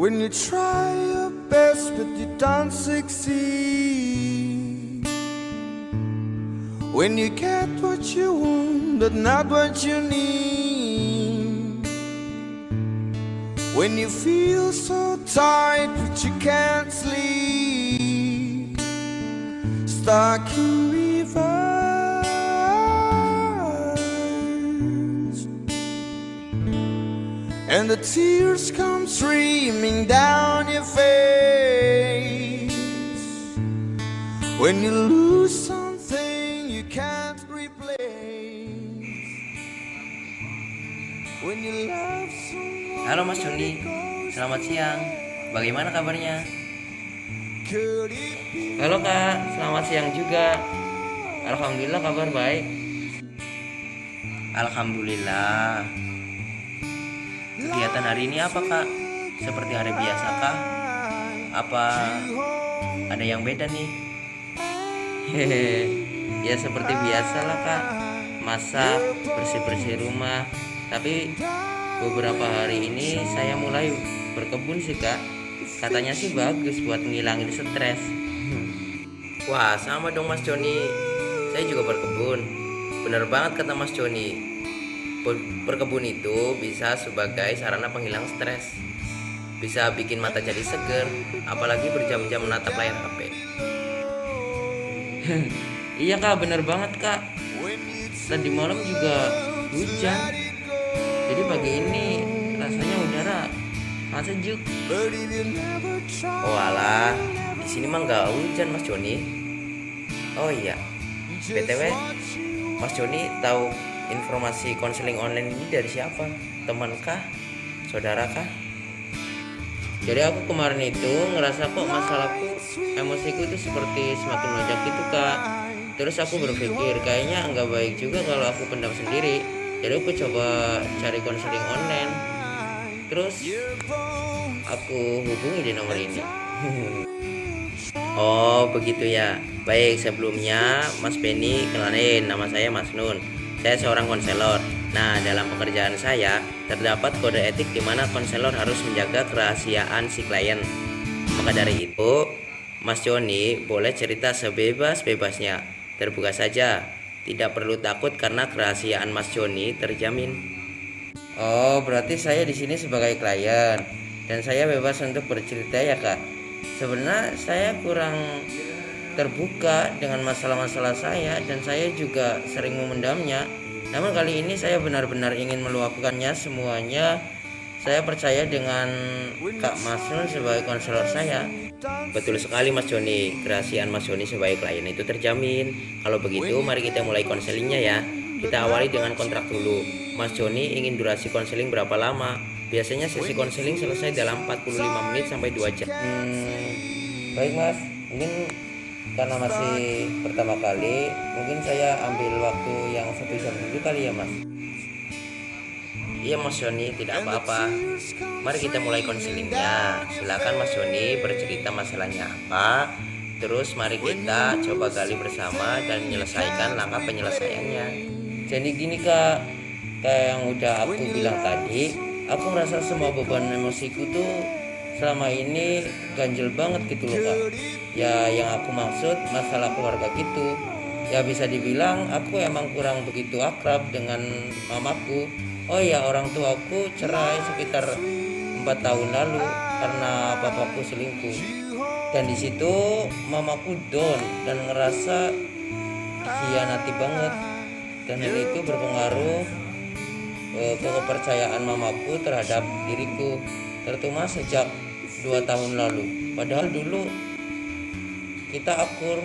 When you try your best but you don't succeed. When you get what you want but not what you need. When you feel so tired but you can't sleep. Stuck in reverse. And the tears come streaming down your face. When you lose something you can't replace. When you love someone. Halo Mas Joni, selamat siang. Bagaimana kabarnya? Halo Kak, selamat siang juga. Alhamdulillah kabar baik. Alhamdulillah. Kegiatan hari ini apa Kak? Seperti hari biasa kah? Apa ada yang beda nih? Hehe, ya seperti biasa lah Kak. Masak, bersih-bersih rumah. Tapi beberapa hari ini saya mulai berkebun sih Kak. Katanya sih bagus buat ngilangin stres. Wah sama dong Mas Joni. Saya juga berkebun. Bener banget kata Mas Joni. Berkebun itu bisa sebagai sarana penghilang stres. Bisa bikin mata jadi seger. Apalagi berjam-jam menatap layar HP. Iya Kak, bener banget Kak. Tadi malam juga hujan. Jadi pagi ini rasanya udara sangat sejuk. Oh alah, di sini mah nggak hujan Mas Joni. Oh iya, BTW Mas Joni tahu informasi konseling online ini dari siapa? Temankah? Saudarakah? Jadi aku kemarin itu ngerasa kok masalahku, emosiku itu seperti semakin melonjak gitu Kak. Terus aku berpikir kayaknya nggak baik juga kalau aku pendam sendiri. Jadi aku coba cari konseling online. Terus aku hubungi di nomor ini. Oh begitu ya. Baik, sebelumnya Mas Benny, kenalin, nama saya Mas Nun. Saya seorang konselor. Nah, dalam pekerjaan saya terdapat kode etik di mana konselor harus menjaga kerahasiaan si klien. Maka dari itu, Mas Joni boleh cerita sebebas-bebasnya. Terbuka saja. Tidak perlu takut karena kerahasiaan Mas Joni terjamin. Oh, berarti saya di sini sebagai klien dan saya bebas untuk bercerita ya, Kak. Sebenarnya saya kurang terbuka dengan masalah-masalah saya dan saya juga sering memendamnya. Namun kali ini saya benar-benar ingin meluapkannya semuanya. Saya percaya dengan Kak Mas Nun sebagai konselor saya. Betul sekali Mas Joni, kerahasiaan Mas Joni sebagai klien itu terjamin. Kalau begitu mari kita mulai konselingnya ya. Kita awali dengan kontrak dulu. Mas Joni ingin durasi konseling berapa lama? Biasanya sesi konseling selesai dalam 45 menit sampai 2 jam. Baik Mas, mungkin karena masih pertama kali, mungkin saya ambil waktu yang 1 jam dulu kali ya Mas. Iya Mas Joni, tidak apa-apa. Mari kita mulai konselingnya. Silakan Mas Joni bercerita masalahnya apa. Terus mari kita coba gali bersama dan menyelesaikan langkah penyelesaiannya. Jadi gini Kak, kayak yang udah aku bilang tadi, aku merasa semua beban emosiku tuh selama ini ganjel banget gitu loh Kak. Ya yang aku maksud masalah keluarga gitu. Ya bisa dibilang aku emang kurang begitu akrab dengan mamaku. Oh ya, orang tuaku cerai sekitar 4 tahun lalu karena papaku selingkuh. Dan di situ mamaku down dan ngerasa dikhianati banget. Dan hal itu berpengaruh ke kepercayaan mamaku terhadap diriku, terutama sejak 2 tahun lalu. Padahal dulu kita akur,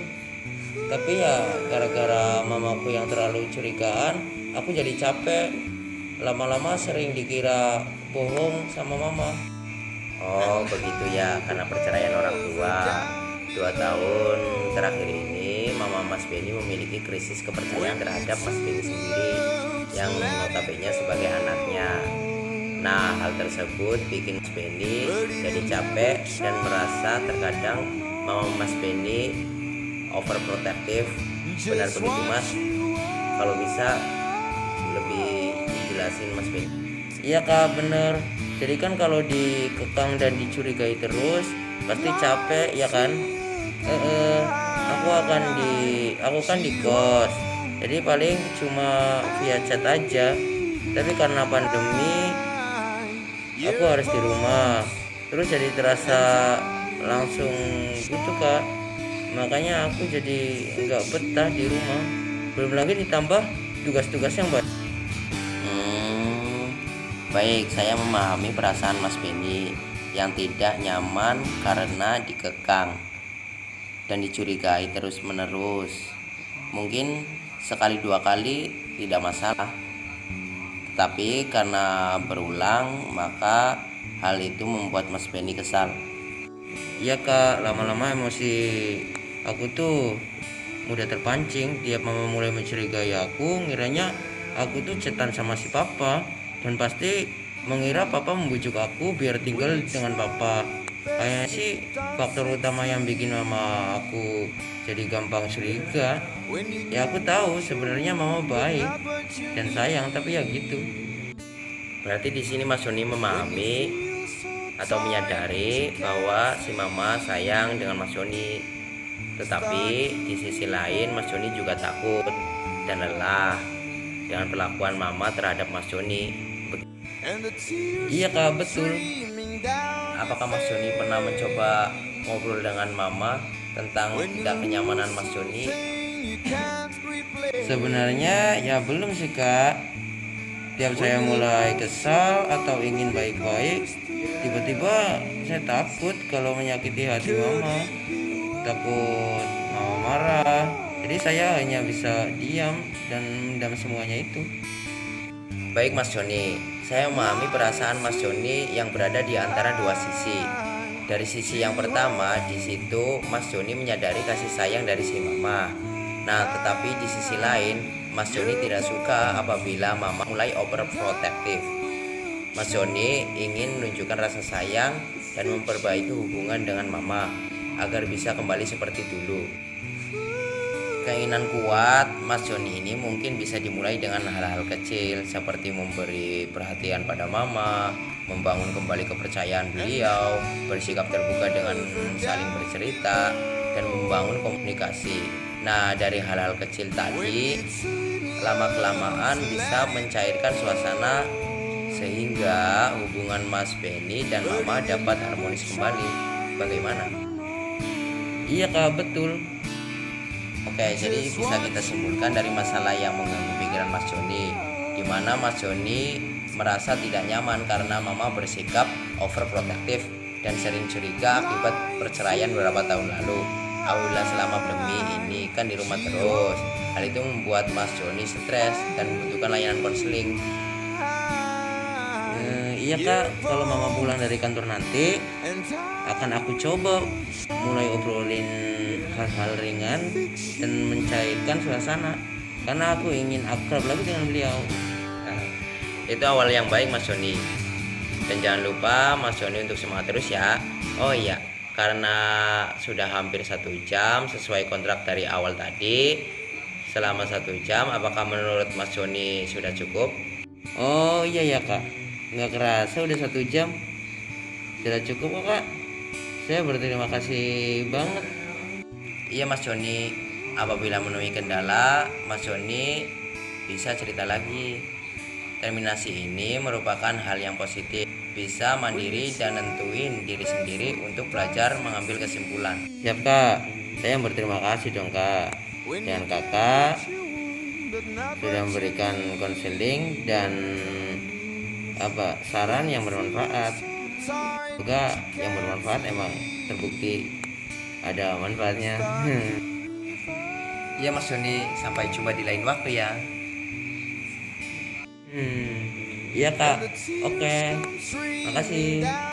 tapi ya gara-gara mamaku yang terlalu curigaan, aku jadi capek. Lama-lama sering dikira bohong sama mama. Oh begitu ya, karena perceraian orang tua. 2 tahun terakhir ini mama Mas Benny memiliki krisis kepercayaan terhadap Mas Benny sendiri yang notabene sebagai anaknya. Nah hal tersebut bikin Mas Benny jadi capek dan merasa terkadang mama Mas Benny overprotective. Benar begitu Mas? Kalau bisa lebih dijelasin Mas Benny. Iya kak, bener. Jadi kan kalau dikekang dan dicurigai terus pasti capek ya kan. Aku kan di kos, jadi paling cuma via chat aja. Tapi karena pandemi aku harus di rumah, terus jadi terasa langsung gitu kak. Makanya aku jadi nggak betah di rumah. Belum lagi ditambah tugas-tugas yang banyak. Baik, saya memahami perasaan Mas Benny yang tidak nyaman karena dikekang dan dicurigai terus-menerus. Mungkin sekali dua kali tidak masalah, tetapi karena berulang maka hal itu membuat Mas Benny kesal. Iya kak, lama-lama emosi aku tuh mudah terpancing. Tiap mama mulai mencurigai aku, ngiranya aku tuh chatan sama si papa, dan pasti mengira papa membujuk aku biar tinggal dengan papa. Kayaknya sih faktor utama yang bikin mama aku jadi gampang curiga. Ya aku tahu sebenarnya mama baik dan sayang, tapi ya gitu. Berarti di sini Mas Joni memahami atau menyadari bahwa si mama sayang dengan Mas Joni. Tetapi di sisi lain Mas Joni juga takut dan lelah dengan perlakuan mama terhadap Mas Joni. Iya kak, betul. Apakah Mas Joni pernah mencoba ngobrol dengan mama tentang tidak kenyamanan Mas Joni? Sebenarnya ya belum sih kak. Tiap saya mulai kesal atau ingin baik-baik, tiba-tiba saya takut kalau menyakiti hati mama. Takut mama marah. Jadi saya hanya bisa diam dan mendam semuanya itu. Baik Mas Joni, saya memahami perasaan Mas Joni yang berada di antara dua sisi. Dari sisi yang pertama, di situ Mas Joni menyadari kasih sayang dari si mama. Nah, tetapi di sisi lain, Mas Joni tidak suka apabila mama mulai overprotective. Mas Joni ingin menunjukkan rasa sayang dan memperbaiki hubungan dengan mama agar bisa kembali seperti dulu. Keinginan kuat Mas Joni ini mungkin bisa dimulai dengan hal-hal kecil seperti memberi perhatian pada mama, membangun kembali kepercayaan beliau, bersikap terbuka dengan saling bercerita, dan membangun komunikasi. Nah, dari hal-hal kecil tadi, lama-kelamaan bisa mencairkan suasana sehingga hubungan Mas Benny dan mama dapat harmonis kembali. Bagaimana? Iya kak, betul. Oke, jadi bisa kita simpulkan dari masalah yang mengganggu pikiran Mas Joni, di mana Mas Joni merasa tidak nyaman karena mama bersikap overprotective dan sering curiga akibat perceraian beberapa tahun lalu. Alhamdulillah selama pandemi ini kan di rumah terus. Hal itu membuat Mas Joni stres dan membutuhkan layanan konseling. Iya kak, kalau mama pulang dari kantor nanti akan aku coba mulai obrolin hal-hal ringan dan mencairkan suasana, karena aku ingin akrab lagi dengan beliau. Itu awal yang baik Mas Joni. Dan jangan lupa Mas Joni untuk semangat terus ya. Oh iya, karena sudah hampir 1 jam sesuai kontrak dari awal tadi. Selama 1 jam, apakah menurut Mas Joni sudah cukup? Oh iya ya kak, nggak kerasa udah 1 jam. Sudah cukup kok kak. Saya berterima kasih banget. Iya Mas Joni, apabila menemui kendala, Mas Joni bisa cerita lagi. Terminasi ini merupakan hal yang positif. Bisa mandiri dan nentuin diri sendiri untuk belajar mengambil kesimpulan. Siap kak, saya berterima kasih dong kak. Dan kakak sudah memberikan konseling dan saran yang bermanfaat. Semoga yang bermanfaat emang terbukti ada manfaatnya. Ya Mas Joni, sampai jumpa di lain waktu ya. Iya kak, oke, makasih.